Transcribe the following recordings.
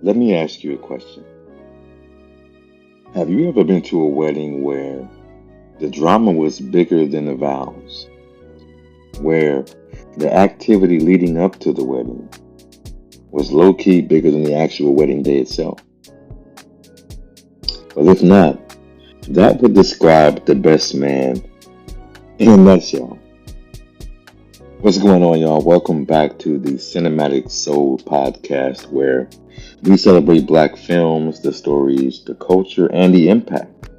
Let me ask you a question. Have you ever been to a wedding where the drama was bigger than the vows? Where the activity leading up to the wedding was low key bigger than the actual wedding day itself? Well, if not, that would describe the best man in a nutshell. What's going on, y'all? Welcome back to the Cinematic Soul podcast, where we celebrate black films, the stories, the culture, and the impact.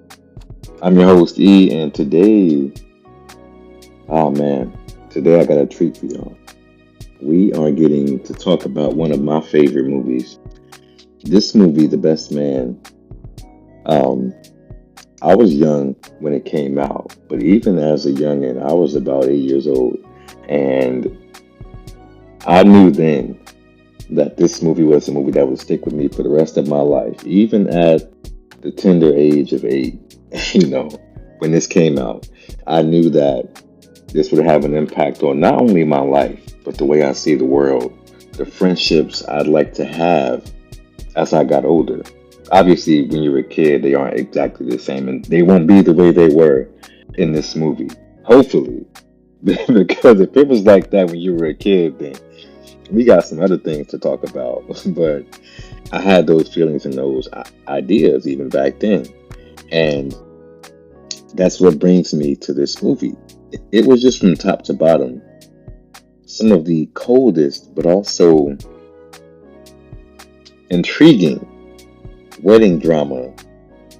I'm your host, E, and today, oh man, today I got a treat for y'all. We are getting to talk about one of my favorite movies. This movie, The Best Man, I was young when it came out, but even as a youngin', I was about 8 years old. And I knew then that this movie was a movie that would stick with me for the rest of my life, even at the tender age of 8. When this came out, I knew that this would have an impact on not only my life, but the way I see the world, the friendships I'd like to have as I got older. Obviously, when you're a kid, they aren't exactly the same, and they won't be the way they were in this movie. Hopefully. Because if it was like that when you were a kid, then we got some other things to talk about. But I had those feelings and those ideas even back then. And that's what brings me to this movie. It was just from top to bottom some of the coldest, but also intriguing wedding drama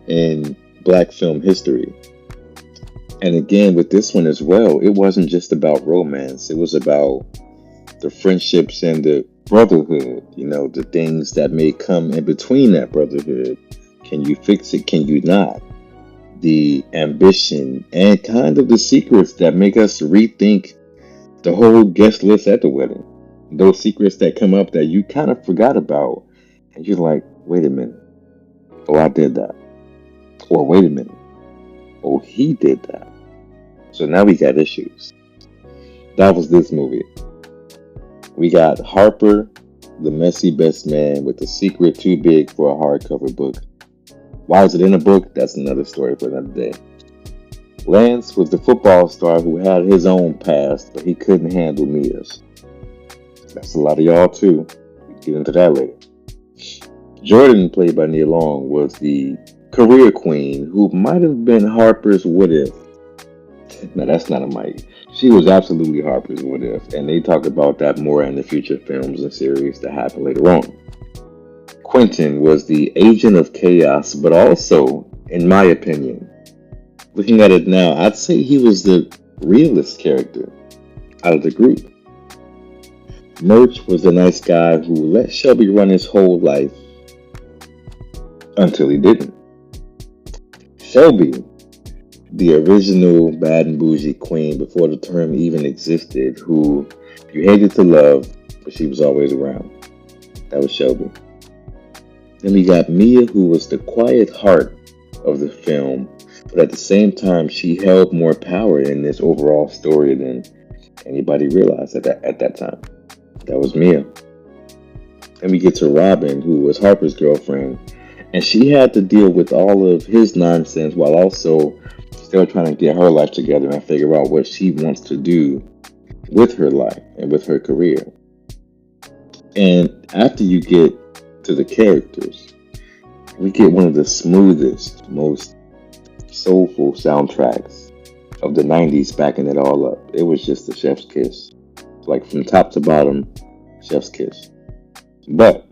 in black film history. And again, with this one as well, it wasn't just about romance. It was about the friendships and the brotherhood, the things that may come in between that brotherhood. Can you fix it? Can you not? The ambition and kind of the secrets that make us rethink the whole guest list at the wedding. Those secrets that come up that you kind of forgot about. And you're like, wait a minute. Oh, I did that. Or wait a minute. Oh, he did that. So now we got issues. That was this movie. We got Harper, the messy best man with a secret too big for a hardcover book. Why is it in a book? That's another story for another day. Lance was the football star who had his own past, but he couldn't handle Mia's. That's a lot of y'all too. We'll get into that later. Jordan, played by Nia Long, was the career queen who might have been Harper's what if. Now that's not a might. She was absolutely Harper's what if, and they talk about that more in the future films and series that happen later on. Quentin was the agent of chaos, but also, in my opinion, looking at it now, I'd say he was the realest character out of the group. Murch was the nice guy who let Shelby run his whole life until he didn't. Shelby, the original bad and bougie queen before the term even existed, who you hated to love, but she was always around. That was Shelby. Then we got Mia, who was the quiet heart of the film, but at the same time, she held more power in this overall story than anybody realized at that time. That was Mia. Then we get to Robin, who was Harper's girlfriend, and she had to deal with all of his nonsense while also still trying to get her life together and figure out what she wants to do with her life and with her career. And after you get to the characters, we get one of the smoothest, most soulful soundtracks of the 90s, backing it all up. It was just a chef's kiss. Like from top to bottom, chef's kiss. But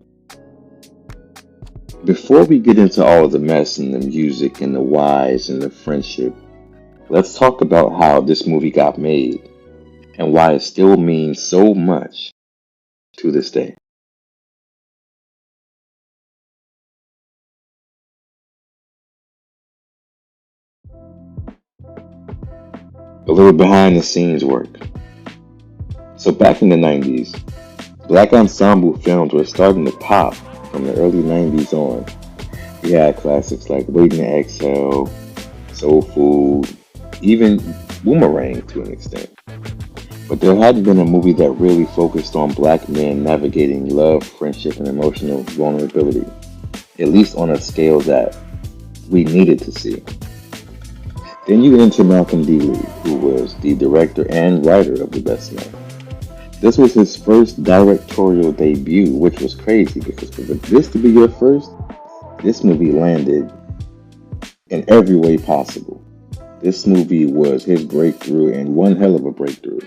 before we get into all of the mess and the music and the whys and the friendship, let's talk about how this movie got made and why it still means so much to this day. A little behind the scenes work. So back in the 90s, black ensemble films were starting to pop from the early 90s on. We had classics like Waiting to Exhale, Soul Food, even Boomerang to an extent. But there hadn't been a movie that really focused on black men navigating love, friendship, and emotional vulnerability, at least on a scale that we needed to see. Then you enter Malcolm D. Lee, who was the director and writer of The Best Man. This was his first directorial debut, which was crazy because for this to be your first, this movie landed in every way possible. This movie was his breakthrough and one hell of a breakthrough.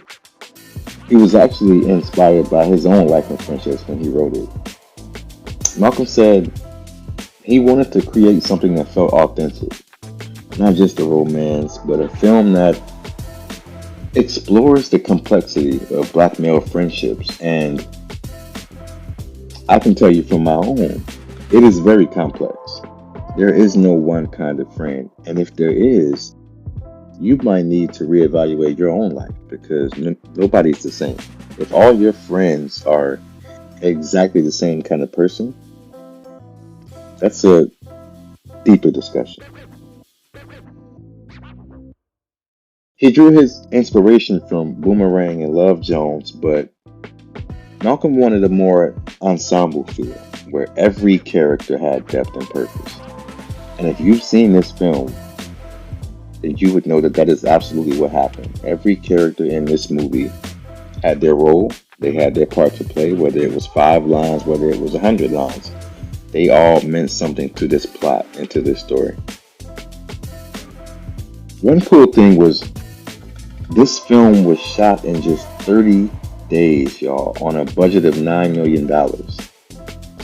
He was actually inspired by his own life and friendships when he wrote it. Malcolm said he wanted to create something that felt authentic, not just a romance, but a film that explores the complexity of black male friendships. And I can tell you from my own, it is very complex. There is no one kind of friend, and if there is, you might need to reevaluate your own life because nobody's the same. If all your friends are exactly the same kind of person, that's a deeper discussion. He drew his inspiration from Boomerang and Love Jones, but Malcolm wanted a more ensemble feel, where every character had depth and purpose. And if you've seen this film, then you would know that that is absolutely what happened. Every character in this movie had their role, they had their part to play, whether it was 5 lines, whether it was 100 lines. They all meant something to this plot and to this story. One cool thing was this film was shot in just 30 days, y'all, on a budget of $9 million.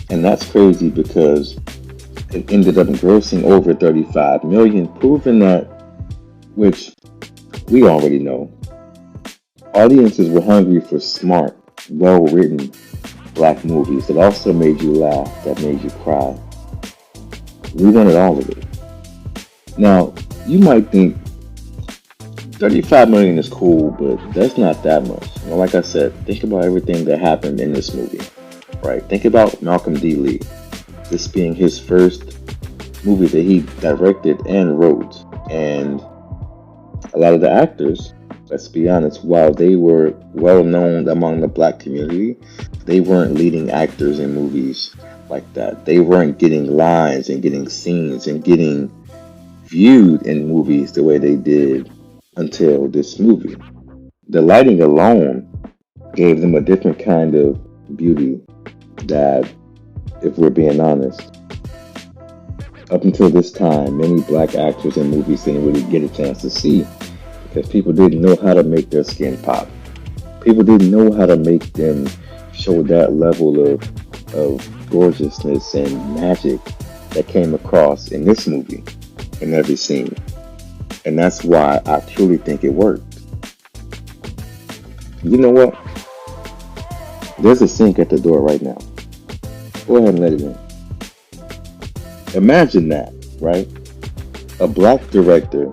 And that's crazy because it ended up grossing over 35 million, proving that, which we already know, audiences were hungry for smart, well-written black movies that also made you laugh, that made you cry. We wanted all of it. Now, you might think 35 million is cool, but that's not that much. You know, like I said, think about everything that happened in this movie, right? Think about Malcolm D. Lee, this being his first movie that he directed and wrote. And a lot of the actors, let's be honest, while they were well known among the black community, they weren't leading actors in movies like that. They weren't getting lines and getting scenes and getting viewed in movies the way they did until this movie. The lighting alone gave them a different kind of beauty that, if we're being honest, up until this time, many black actors in movies didn't really get a chance to see because people didn't know how to make their skin pop. People didn't know how to make them show that level of gorgeousness and magic that came across in this movie in every scene. And that's why I truly think it worked. You know what? There's a sink at the door right now. Go ahead and let it in. Imagine that, right? A black director,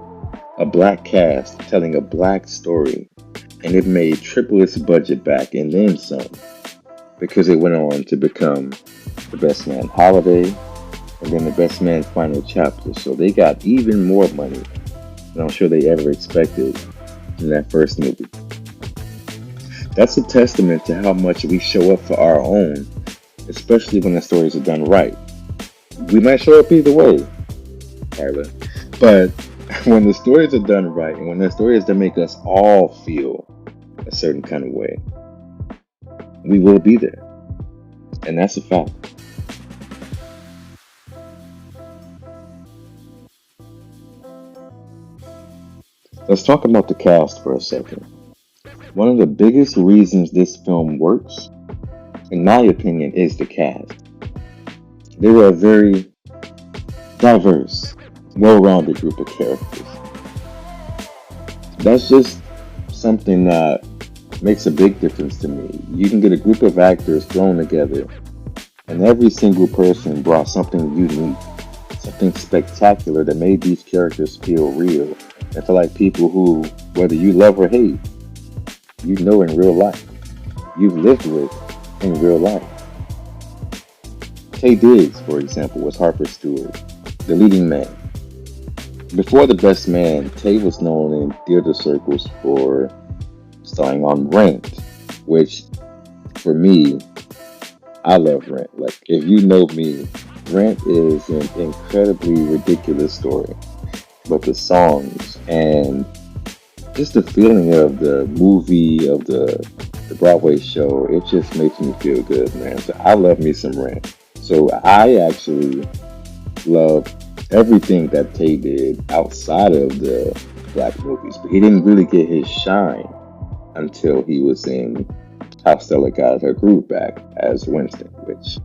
a black cast telling a black story, and it made triple its budget back and then some, because it went on to become The Best Man Holiday and then The Best Man Final Chapter. So they got even more money than I'm sure they ever expected in that first movie. That's a testament to how much we show up for our own, especially when the stories are done right. We might show up either way, Carla, but when the stories are done right and when the stories that make us all feel a certain kind of way, we will be there. And that's a fact. Let's talk about the cast for a second. One of the biggest reasons this film works, in my opinion, is the cast. They were a very diverse, well-rounded group of characters. That's just something that makes a big difference to me. You can get a group of actors thrown together, and every single person brought something unique, something spectacular that made these characters feel real and feel like people who, whether you love or hate, you know in real life, you've lived with in real life. Tay Diggs, for example, was Harper Stewart, the leading man. Before The Best Man, Tay was known in theater circles for starring on Rent, which for me, I love Rent. Like, if you know me, Rent is an incredibly ridiculous story. But the songs and just the feeling of the movie, of the Broadway show, it just makes me feel good, man. So I love me some Rent. So I actually love everything that Tay did outside of the black movies, but he didn't really get his shine until he was in How Stella Got Her Groove Back as Winston, which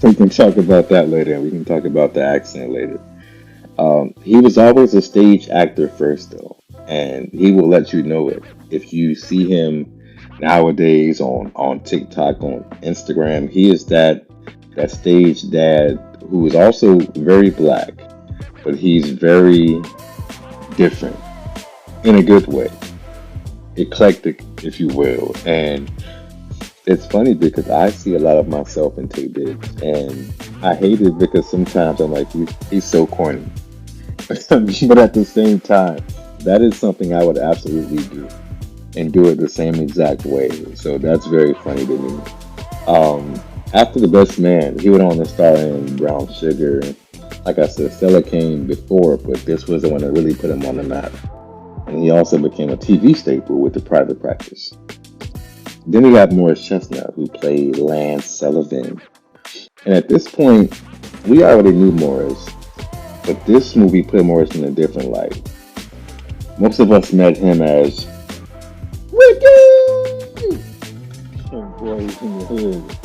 we can talk about that later, and we can talk about the accent later. He was always a stage actor first, though, and he will let you know it. If you see him nowadays on TikTok, on Instagram, he is that stage dad who is also very black, but he's very different in a good way, eclectic, if you will. And it's funny because I see a lot of myself in Tay Diggs, and I hate it because sometimes I'm like, he's so corny. But at the same time, that is something I would absolutely do and do it the same exact way. So that's very funny to me. After The Best Man, he went on to star in Brown Sugar. Like I said, Stella came before, but this was the one that really put him on the map. And he also became a TV staple with The Private Practice. Then we got Morris Chestnut, who played Lance Sullivan. And at this point, we already knew Morris, but this movie put Morris in a different light. Most of us met him as Ricky! And Boys in the Hood.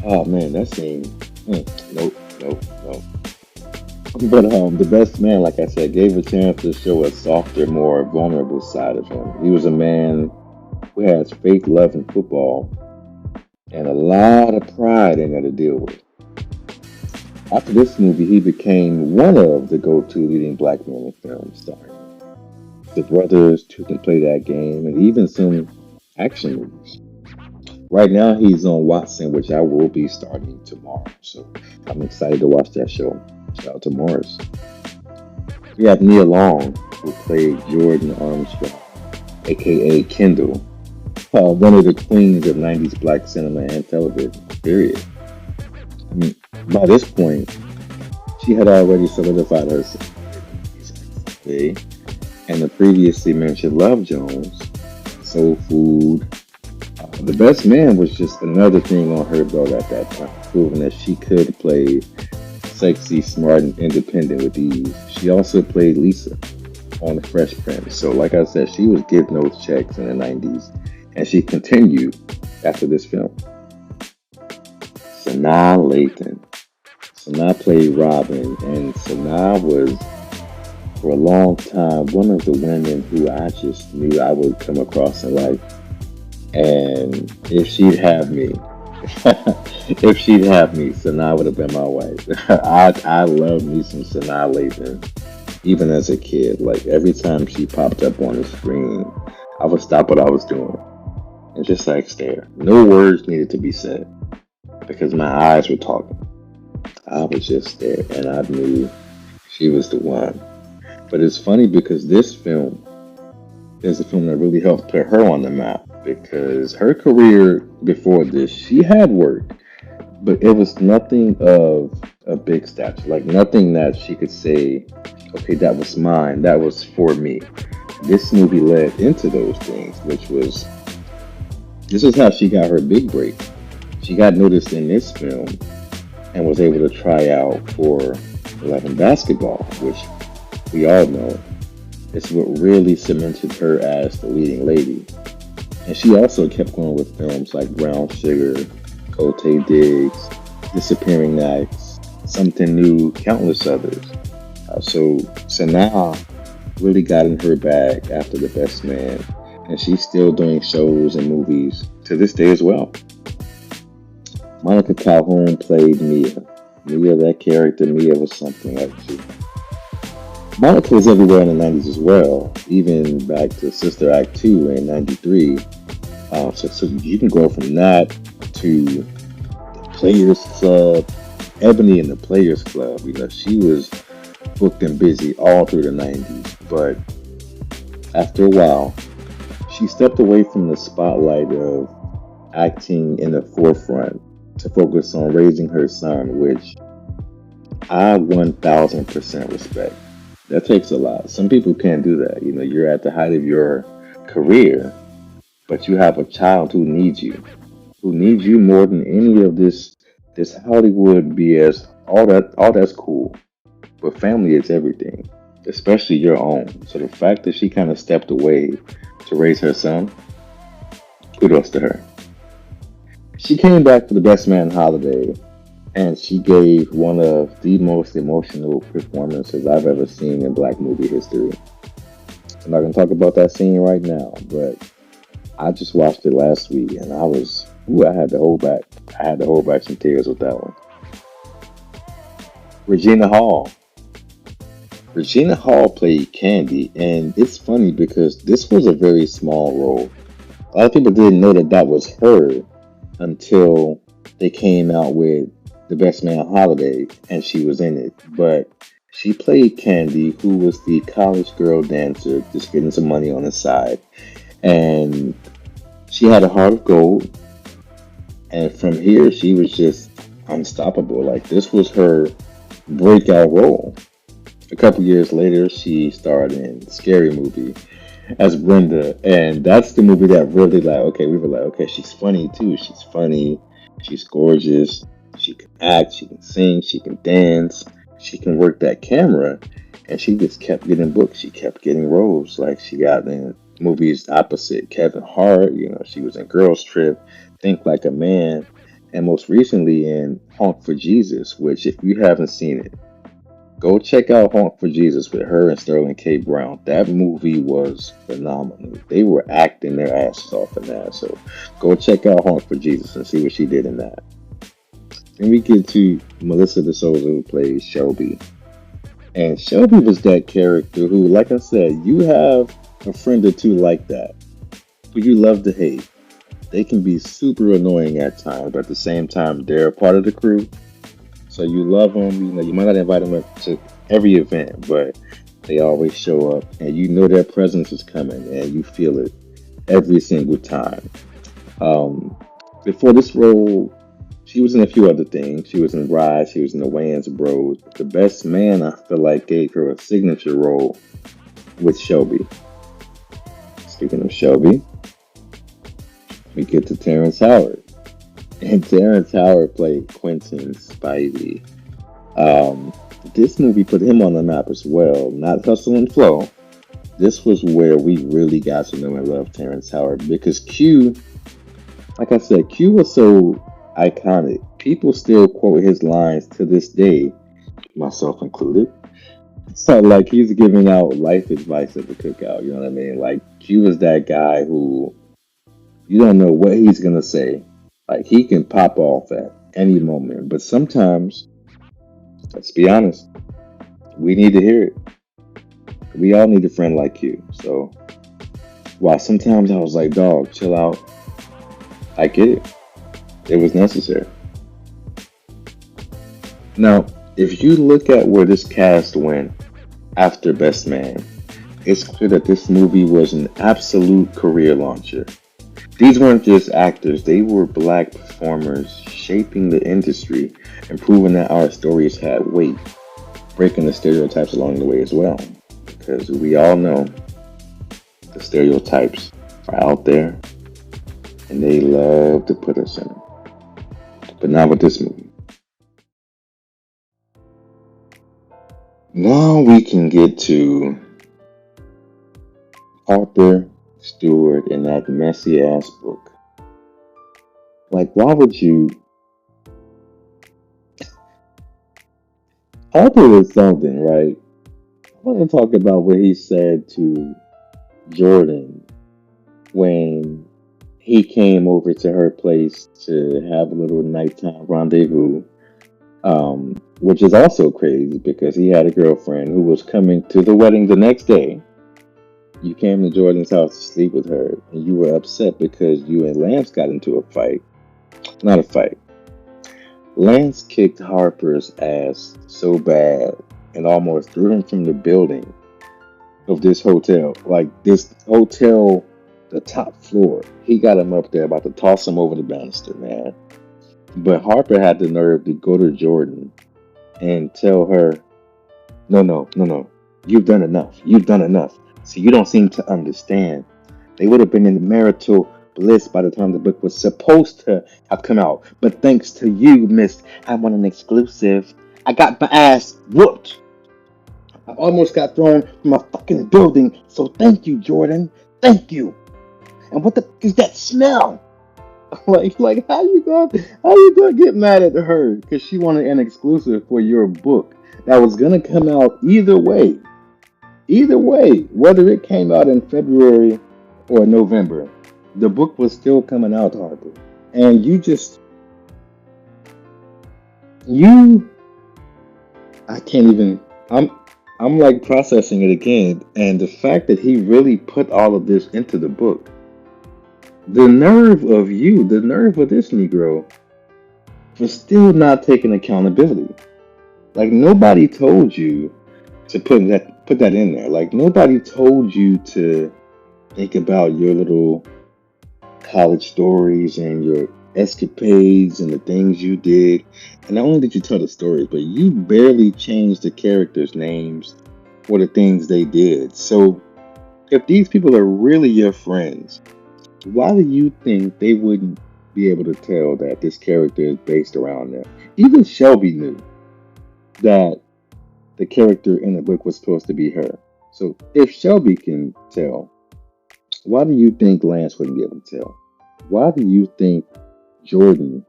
Oh man, that scene. Nope, nope, nope. But The Best Man, like I said, gave a chance to show a softer, more vulnerable side of him. He was a man who has faith, love, and football, and a lot of pride in there to deal with. After this movie, he became one of the go-to leading black men in film, starring the brothers who can play that game, and even some action movies. Right now, he's on Watson, which I will be starting tomorrow. So I'm excited to watch that show. Shout out to Morris. We have Nia Long, who played Jordan Armstrong, aka Kendall, one of the queens of 90s black cinema and television, period. I mean, by this point, she had already solidified herself. And the previously mentioned Love Jones, Soul Food. The Best Man was just another thing on her belt at that time, proving that she could play sexy, smart, and independent with ease. She also played Lisa on The Fresh Prince. So like I said, she was getting those checks in the 90s, and she continued after this film. Sanaa Lathan. Sanaa played Robin, and Sanaa was, for a long time, one of the women who I just knew I would come across in life. And if she'd have me, Sanaa would have been my wife. I love me some Sanaa Lathan, even as a kid. Like, every time she popped up on the screen, I would stop what I was doing and just like stare. No words needed to be said because my eyes were talking. I would just stare, and I knew she was the one. But it's funny because this film is a film that really helped put her on the map, because her career before this, she had work, but it was nothing of a big stature, like nothing that she could say, okay, that was mine, that was for me. This movie led into those things, this is how she got her big break. She got noticed in this film and was able to try out for 11 Basketball, which we all know is what really cemented her as the leading lady. And she also kept going with films like Brown Sugar, Cote Diggs, Disappearing Acts, Something New, countless others. So Sanaa really got in her bag after The Best Man, and she's still doing shows and movies to this day as well. Monica Calhoun played Mia. That character, Mia, was something like she. Monica was everywhere in the 90s as well, even back to Sister Act 2 in 93. So you can go from that to the Players Club, Ebony and the Players Club. She was booked and busy all through the 90s. But after a while, She stepped away from the spotlight of acting in the forefront to focus on raising her son, which I 1000% respect. That takes a lot. Some people can't do that. You know, you're at the height of your career, but you have a child who needs you more than any of this Hollywood BS. All that's cool, but family is everything, especially your own. So the fact that she kind of stepped away to raise her son, kudos to her. She came back for the Best Man holiday, and she gave one of the most emotional performances I've ever seen in black movie history. I'm not gonna talk about that scene right now, but I just watched it last week, and I had to hold back. I had to hold back some tears with that one. Regina Hall. Regina Hall played Candy, and it's funny because this was a very small role. A lot of people didn't know that that was her until they came out with The Best Man Holiday, and she was in it. But she played Candy, who was the college girl dancer, just getting some money on the side. And she had a heart of gold, and from here, she was just unstoppable. Like, this was her breakout role. A couple years later, she starred in Scary Movie as Brenda, and that's the movie that really like, okay, we were like, okay, she's funny too. She's funny, she's gorgeous, she can act, she can sing, she can dance, she can work that camera, and she just kept getting booked. She kept getting roles. Like, she got in movies opposite Kevin Hart. You know, she was in Girls Trip, Think Like a Man, and most recently in Honk for Jesus, which if you haven't seen it, go check out Honk for Jesus with her and Sterling K. Brown. That movie was phenomenal. They were acting their asses off in that. So go check out Honk for Jesus and see what she did in that. Then we get to Melissa DeSouza, who plays Shelby. And Shelby was that character who, like I said, you have a friend or two like that who you love to hate. They can be super annoying at times, but at the same time, they're a part of the crew. So you love them. You know, you might not invite them to every event, but they always show up, and you know their presence is coming, and you feel it every single time. Um, Before this role, she was in a few other things. She was in Rise. She was in the Wayans Bros. The Best Man, I feel like, gave her a signature role with Shelby. Speaking of Shelby, we get to Terrence Howard. And Terrence Howard played Quentin Spivey. Um, this movie put him on the map as well. Not Hustle and Flow. This was where we really got to know and love Terrence Howard because Q, like I said, Q was so iconic. People still quote his lines to this day, myself included. So like he's giving out life advice at the cookout. You know what I mean? Like Q was that guy who you don't know what he's gonna say. Like he can pop off at any moment. But sometimes, let's be honest, we need to hear it. We all need a friend like you. So while sometimes I was like, dog, chill out, I get it. It was necessary. Now, if you look at where this cast went after Best Man, it's clear that this movie was an absolute career launcher. These weren't just actors, they were black performers shaping the industry and proving that our stories had weight, breaking the stereotypes along the way as well. Because we all know the stereotypes are out there and they love to put us in them. But not with this movie. Now we can get to Harper Stewart in that messy ass book. Like, why would you? Harper was something, right? I want to talk about what he said to Jordan when he came over to her place to have a little nighttime rendezvous, which is also crazy because he had a girlfriend who was coming to the wedding the next day. You came to Jordan's house to sleep with her, and you were upset because you and Lance got into a fight. Not a fight. Lance kicked Harper's ass so bad and almost threw him from the building of this hotel. Like, this hotel the top floor. He got him up there, about to toss him over the banister, man. But Harper had the nerve to go to Jordan and tell her, no, no, no, no. You've done enough. You've done enough. See, you don't seem to understand. They would have been in marital bliss by the time the book was supposed to have come out. But thanks to you, Miss, I want an exclusive. I got my ass whooped. I almost got thrown from a fucking building. So thank you, Jordan. Thank you. And what the is that smell? Like how you gonna get mad at her because she wanted an exclusive for your book that was gonna come out either way, whether it came out in February or November, the book was still coming out, Harper. And you, I can't even. I'm like processing it again, and the fact that he really put all of this into the book, the nerve of this Negro for still not taking accountability. Like nobody told you to put that in there. Like nobody told you to think about your little college stories and your escapades and the things you did. And not only did you tell the stories, but you barely changed the characters' names or the things they did. So if these people are really your friends, why do you think they wouldn't be able to tell that this character is based around them? Even Shelby knew that the character in the book was supposed to be her. So if Shelby can tell, why do you think Lance wouldn't be able to tell? Why do you think Jordan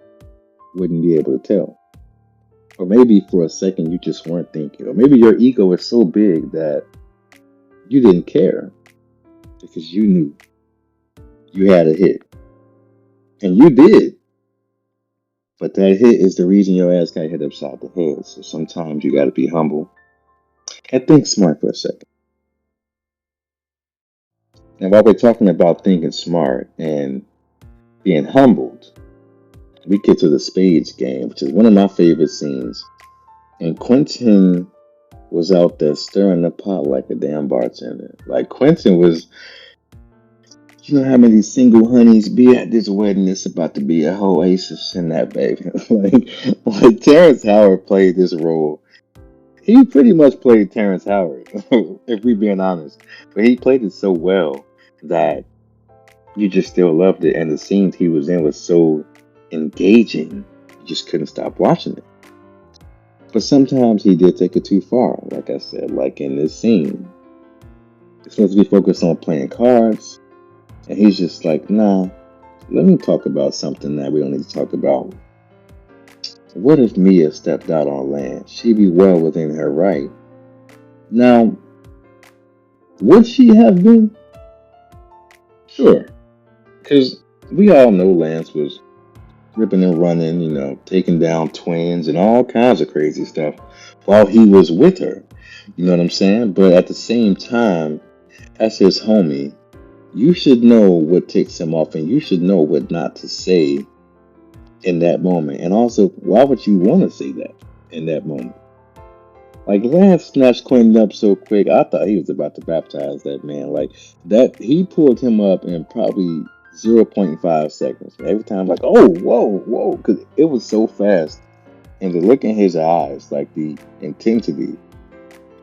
wouldn't be able to tell? Or maybe for a second you just weren't thinking. Or maybe your ego is so big that you didn't care because you knew you had a hit. And you did. But that hit is the reason your ass got hit upside the head. So sometimes you got to be humble and think smart for a second. And while we're talking about thinking smart and being humbled, we get to the spades game, which is one of my favorite scenes. And Quentin was out there stirring the pot like a damn bartender. Like Quentin was, you know how many single honeys be at this wedding? It's about to be a whole oasis in that baby. like Terrence Howard played this role. He pretty much played Terrence Howard, if we being honest. But he played it so well that you just still loved it, and the scenes he was in was so engaging. You just couldn't stop watching it. But sometimes he did take it too far, like I said, like in this scene. It's supposed to be focused on playing cards, and he's just like, nah, let me talk about something that we don't need to talk about. What if Mia stepped out on land? She'd be well within her right. Now, would she have been? Sure, because we all know Lance was ripping and running, taking down twins and all kinds of crazy stuff while he was with her. You know what I'm saying? But at the same time, as his homie, you should know what ticks him off and you should know what not to say in that moment. And also, why would you want to say that in that moment? Like Lance snatched Quentin up so quick, I thought he was about to baptize that man. Like that, he pulled him up in probably zero point 0.5 seconds. Every time, like, oh, whoa, whoa, because it was so fast. And the look in his eyes, like the intensity,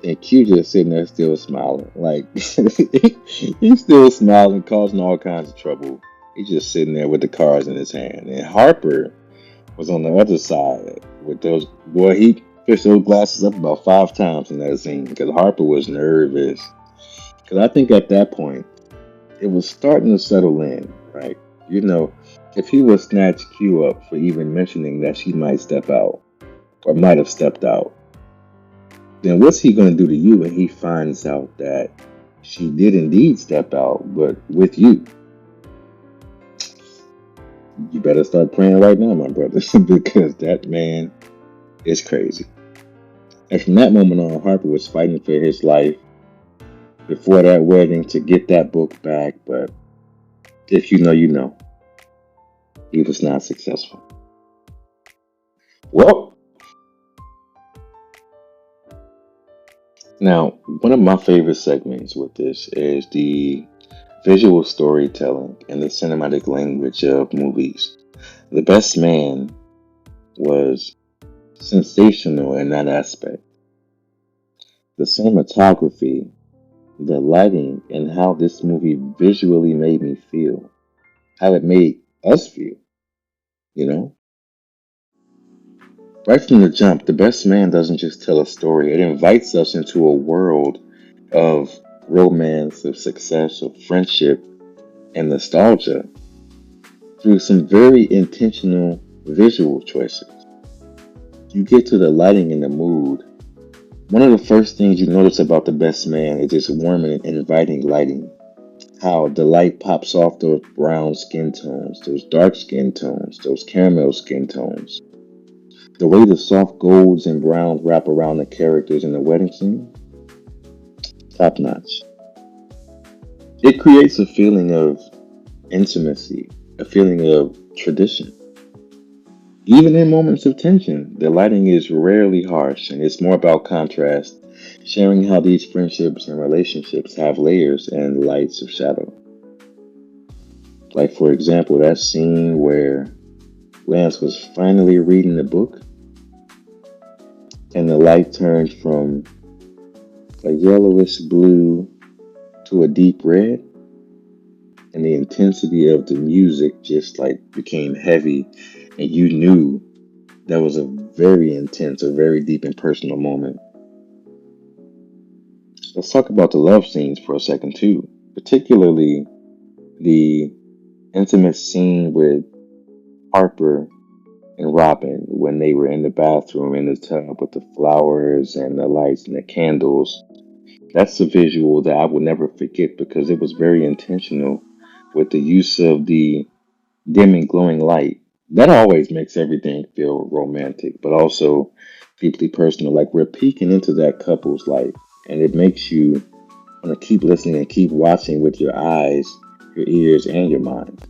and Q just sitting there still smiling. Like, he's still smiling, causing all kinds of trouble. He's just sitting there with the cards in his hand. And Harper was on the other side with those, boy, he pushed those glasses up about 5 times in that scene because Harper was nervous. Because I think at that point, it was starting to settle in, right? If he would snatch Q up for even mentioning that she might step out or might have stepped out, then what's he going to do to you when he finds out that she did indeed step out, but with you? You better start praying right now, my brother, because that man is crazy. And from that moment on, Harper was fighting for his life before that wedding to get that book back, but if you know, you know. He was not successful. Well, now, one of my favorite segments with this is the visual storytelling, and the cinematic language of movies. The Best Man was sensational in that aspect. The cinematography, the lighting, and how this movie visually made me feel, how it made us feel, you know? Right from the jump, The Best Man doesn't just tell a story, it invites us into a world of romance, of success, of friendship, and nostalgia through some very intentional visual choices. You get to the lighting and the mood. One of the first things you notice about The Best Man is its warm and inviting lighting. How the light pops off those brown skin tones, those dark skin tones, those caramel skin tones. The way the soft golds and browns wrap around the characters in the wedding scene, top notch. It creates a feeling of intimacy, a feeling of tradition. Even in moments of tension, the lighting is rarely harsh and it's more about contrast, sharing how these friendships and relationships have layers and lights of shadow. Like, for example, that scene where Lance was finally reading the book and the light turned from a yellowish blue to a deep red, and the intensity of the music just like became heavy, and you knew that was a very intense, a very deep and personal moment. Let's talk about the love scenes for a second too, particularly the intimate scene with Harper and Robin when they were in the bathroom in the tub with the flowers and the lights and the candles. That's a visual that I will never forget because it was very intentional with the use of the dim and glowing light. That always makes everything feel romantic, but also deeply personal. Like we're peeking into that couple's life, and it makes you want to keep listening and keep watching with your eyes, your ears, and your mind.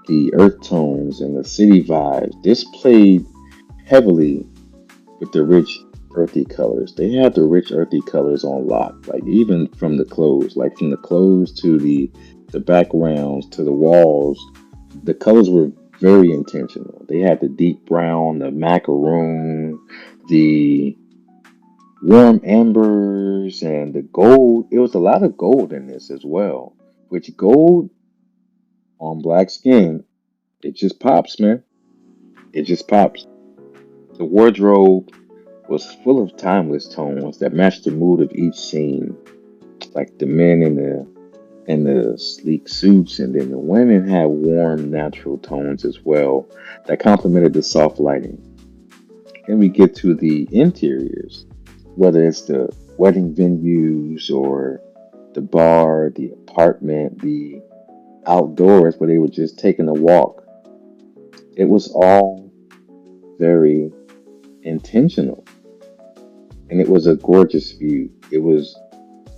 The earth tones and the city vibes. This played heavily with the rich earthy colors. They had the rich earthy colors on lock, like even from the clothes, like from the clothes to the backgrounds to the walls. The colors were very intentional. They had the deep brown, the macaroon, the warm ambers, and the gold. It was a lot of gold in this as well, which gold on black skin, it just pops, man. It just pops. The wardrobe was full of timeless tones that matched the mood of each scene, like the men in the sleek suits, and then the women had warm, natural tones as well that complemented the soft lighting. Then we get to the interiors, whether it's the wedding venues or the bar, the apartment, the outdoors where they were just taking a walk. It was all very intentional, and it was a gorgeous view. It was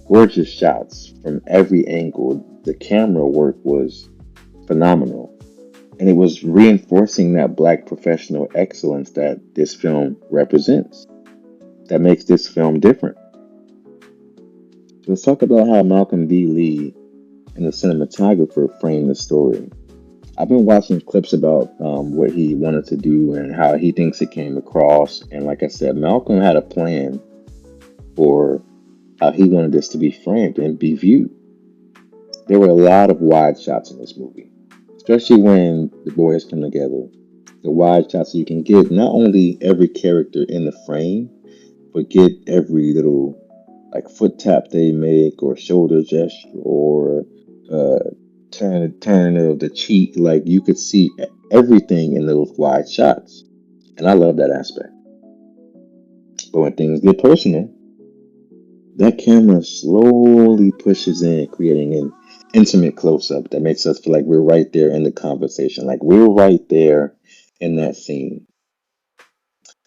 gorgeous shots from every angle. The camera work was phenomenal. And it was reinforcing that black professional excellence that this film represents, that makes this film different. So let's talk about how Malcolm D. Lee and the cinematographer framed the story. I've been watching clips about what he wanted to do and how he thinks it came across. And like I said, Malcolm had a plan for how he wanted this to be framed and be viewed. There were a lot of wide shots in this movie, especially when the boys come together. The wide shots so you can get not only every character in the frame, but get every little like foot tap they make or shoulder gesture or uh, turn of the cheek. Like you could see everything in those wide shots, and I love that aspect. But when things get personal, that camera slowly pushes in, creating an intimate close up that makes us feel like we're right there in the conversation, like we're right there in that scene.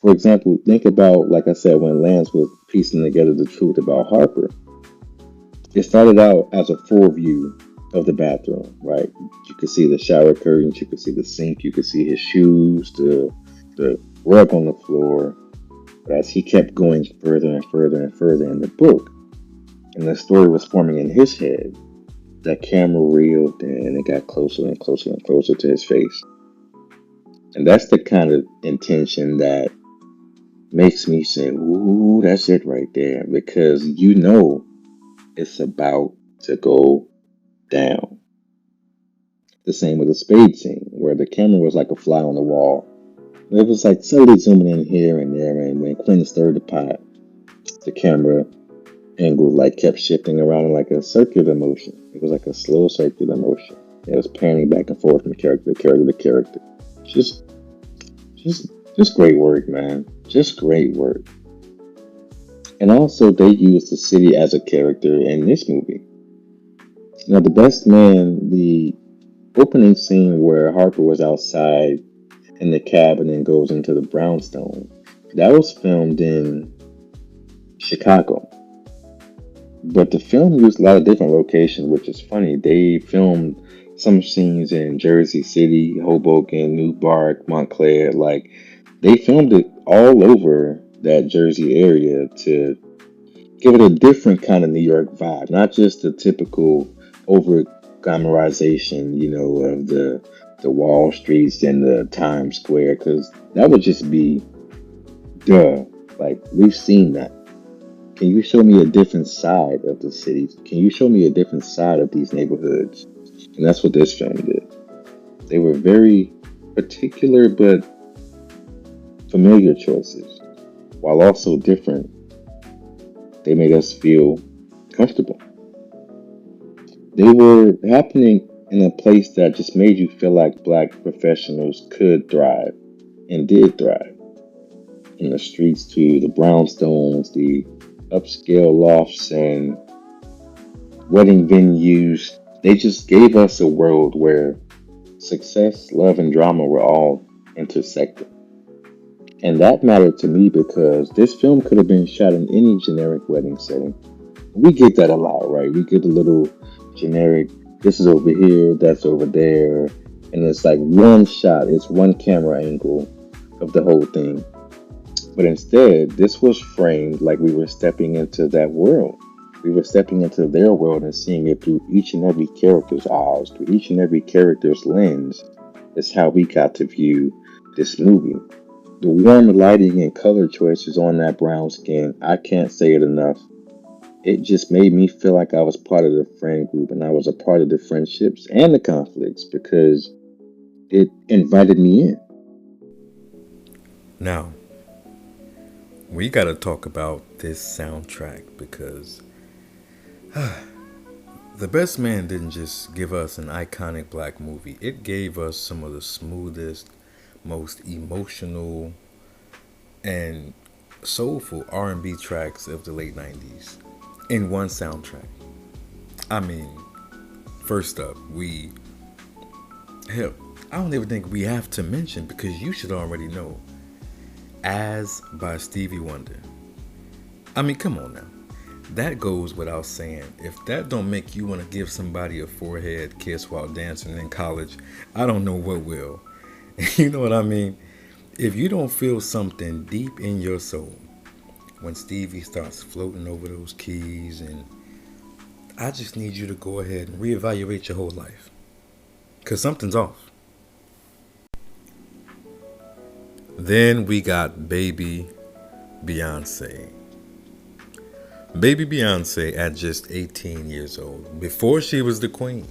For example, think about, like I said, when Lance was piecing together the truth about Harper. It started out as a full view of the bathroom, right? You could see the shower curtains, you could see the sink, you could see his shoes, the rug on the floor. But as he kept going further and further and further in the book, and the story was forming in his head, That camera reeled and it got closer and closer and closer to his face. And that's the kind of intention that makes me say, ooh, that's it right there. Because you know it's about to go down. The same with the spade scene, where the camera was like a fly on the wall. It was like slowly zooming in here and there, and when Quentin stirred the pot, the camera angle like kept shifting around in like a circular motion. It was like a slow circular motion. It was panning back and forth from character to character to character. Just, just, just great work, man. Just great work. And also, they used the city as a character in this movie. Now, the best man, the opening scene where Harper was outside in the cabin and goes into the brownstone, that was filmed in Chicago. But the film used a lot of different locations, which is funny. They filmed some scenes in Jersey City, Hoboken, Newburgh, Montclair. Like, they filmed it all over that Jersey area to give it a different kind of New York vibe, not just the typical over glamorization, of the Wall Streets and the Times Square, because that would just be duh. Like, we've seen that. Can you show me a different side of the city? Can you show me a different side of these neighborhoods? And that's what this film did. They were very particular but familiar choices, while also different. They made us feel comfortable. They were happening in a place that just made you feel like black professionals could thrive and did thrive. From the streets to the brownstones, the upscale lofts and wedding venues, they just gave us a world where success, love, and drama were all intersected. And that mattered to me because this film could have been shot in any generic wedding setting. We get that a lot, right? We get a little generic, this is over here, that's over there. And it's like one shot, it's one camera angle of the whole thing. But instead, this was framed like we were stepping into that world. We were stepping into their world and seeing it through each and every character's eyes, through each and every character's lens. Is how we got to view this movie. The warm lighting and color choices on that brown skin, I can't say it enough. It just made me feel like I was part of the friend group and I was a part of the friendships and the conflicts because it invited me in. Now, we got to talk about this soundtrack because The Best Man didn't just give us an iconic black movie, it gave us some of the smoothest, most emotional, and soulful R&B tracks of the late 90s in one soundtrack. I mean, first up, hell, I don't even think we have to mention because you should already know. As by Stevie Wonder. I mean, come on now. That goes without saying. If that don't make you want to give somebody a forehead kiss while dancing in college, I don't know what will. You know what I mean? If you don't feel something deep in your soul when Stevie starts floating over those keys, and I just need you to go ahead and reevaluate your whole life. Because something's off. Then we got Baby Beyonce. Baby Beyonce at just 18 years old, before she was the queen,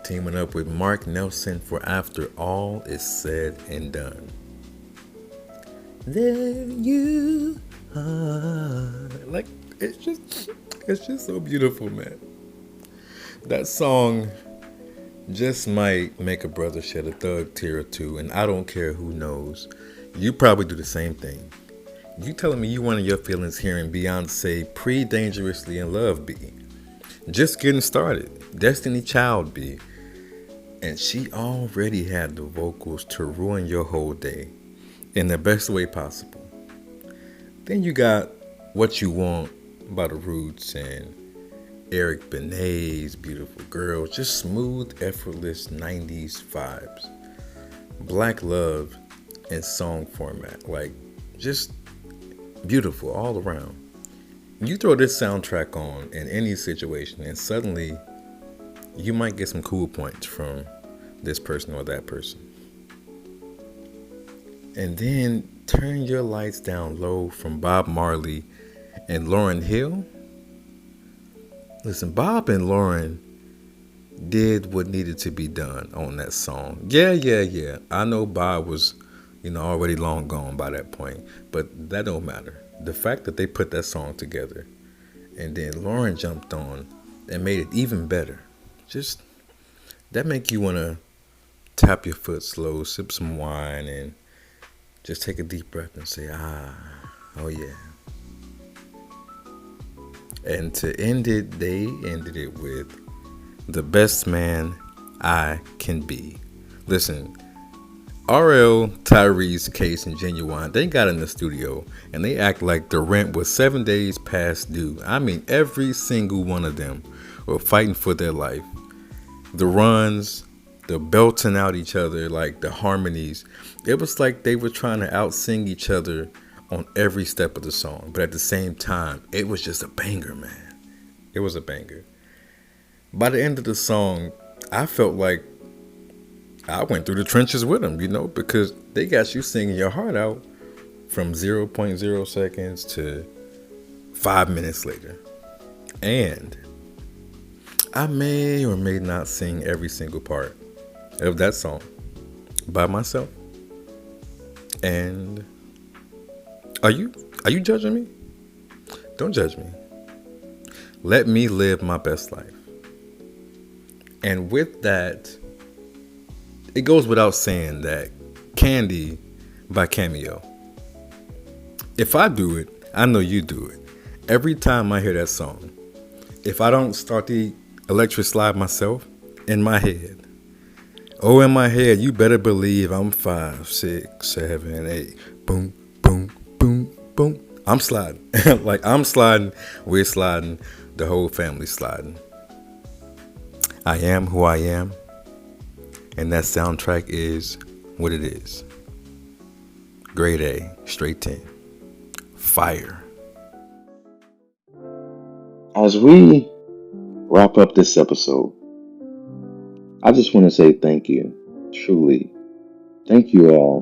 teaming up with Mark Nelson for After All Is Said and Done. There you are. Like, it's just so beautiful, man. That song just might make a brother shed a thug tear or two, and I don't care who knows. You probably do the same thing. You telling me you wanted your feelings hearing Beyonce pre-Dangerously in Love be? Just getting started. Destiny Child be. And she already had the vocals to ruin your whole day in the best way possible. Then you got What You Want by The Roots and Eric Benet's Beautiful Girl. Just smooth, effortless 90s vibes. Black love in song format. Like, just beautiful all around. You throw this soundtrack on in any situation and suddenly you might get some cool points from this person or that person. And then Turn Your Lights Down Low from Bob Marley and Lauryn Hill. Listen, Bob and Lauryn did what needed to be done on that song. Yeah. I know Bob was, already long gone by that point, but that don't matter. The fact that they put that song together and then Lauryn jumped on and made it even better. Just that make you want to tap your foot slow, sip some wine, and just take a deep breath and say, oh yeah. And to end it, they ended it with The Best Man I Can Be. Listen, RL, Tyrese, Case, and Genuine, they got in the studio and they act like the rent was 7 days past due. I mean, every single one of them were fighting for their life. The runs, the belting out each other, like the harmonies. It was like they were trying to out-sing each other on every step of the song. But at the same time, it was just a banger, man. It was a banger. By the end of the song, I felt like I went through the trenches with them, because they got you singing your heart out from 0.0 seconds to 5 minutes later. And I may or may not sing every single part of that song by myself. And are you judging me? Don't judge me. Let me live my best life. And with that, it goes without saying that Candy by Cameo. If I do it, I know you do it. Every time I hear that song, if I don't start the electric slide myself, in my head, you better believe I'm 5, 6, 7, 8. Boom, boom, boom, boom. I'm sliding. Like I'm sliding, we're sliding, the whole family's sliding. I am who I am. And that soundtrack is what it is. Grade A, straight 10. Fire. As we wrap up this episode, I just want to say thank you. Truly. Thank you all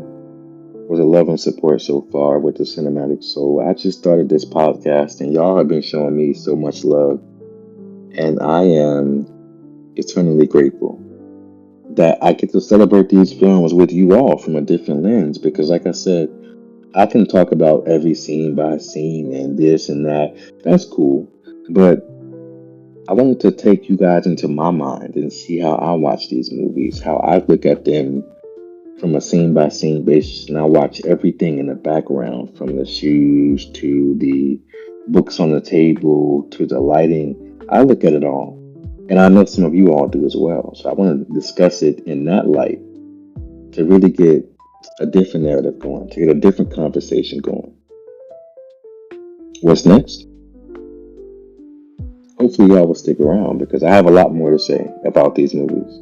for the love and support so far with the Cinematic Soul. I just started this podcast and y'all have been showing me so much love. And I am eternally grateful that I get to celebrate these films with you all from a different lens, because like I said, I can talk about every scene by scene and this and that. That's cool. But I wanted to take you guys into my mind and see how I watch these movies, how I look at them from a scene by scene basis, and I watch everything in the background, from the shoes to the books on the table to the lighting. I look at it all. And I know some of you all do as well. So I want to discuss it in that light to really get a different narrative going, to get a different conversation going. What's next? Hopefully y'all will stick around, because I have a lot more to say about these movies.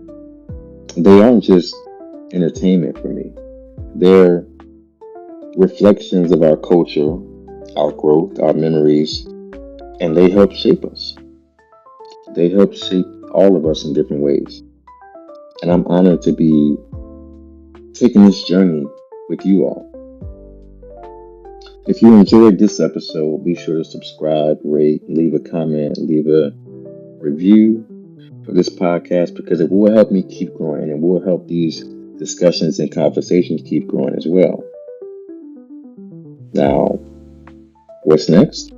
They aren't just entertainment for me. They're reflections of our culture, our growth, our memories, and they help shape us. They help shape all of us in different ways. And I'm honored to be taking this journey with you all. If you enjoyed this episode, be sure to subscribe, rate, leave a comment, leave a review for this podcast, because it will help me keep growing, and it will help these discussions and conversations keep growing as well. Now, what's next?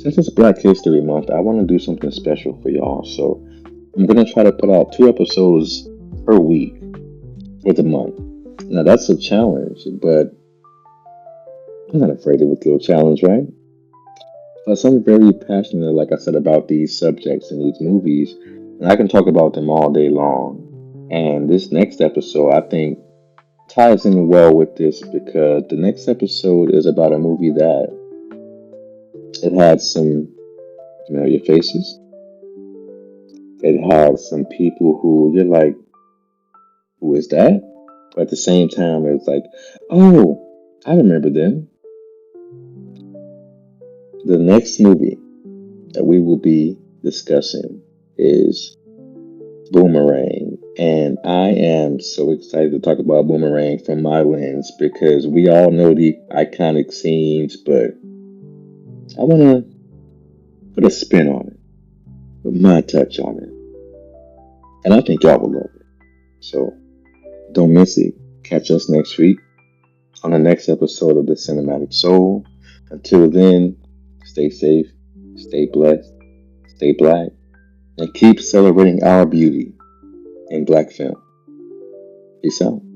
Since it's Black History Month, I want to do something special for y'all. So I'm going to try to put out 2 episodes per week for the month. Now that's a challenge, but I'm not afraid of a little challenge, right? Plus, I'm very passionate, like I said, about these subjects and these movies, and I can talk about them all day long. And this next episode, I think, ties in well with this, because the next episode is about a movie that it had some familiar faces. It had some people who you're like, who is that? But at the same time, it's like, oh, I remember them. The next movie that we will be discussing is Boomerang. And I am so excited to talk about Boomerang from my lens because we all know the iconic scenes, but I want to put a spin on it, put my touch on it. And I think y'all will love it. So don't miss it. Catch us next week on the next episode of the Cinematic Soul. Until then, stay safe, stay blessed, stay black, and keep celebrating our beauty in black film. Peace out.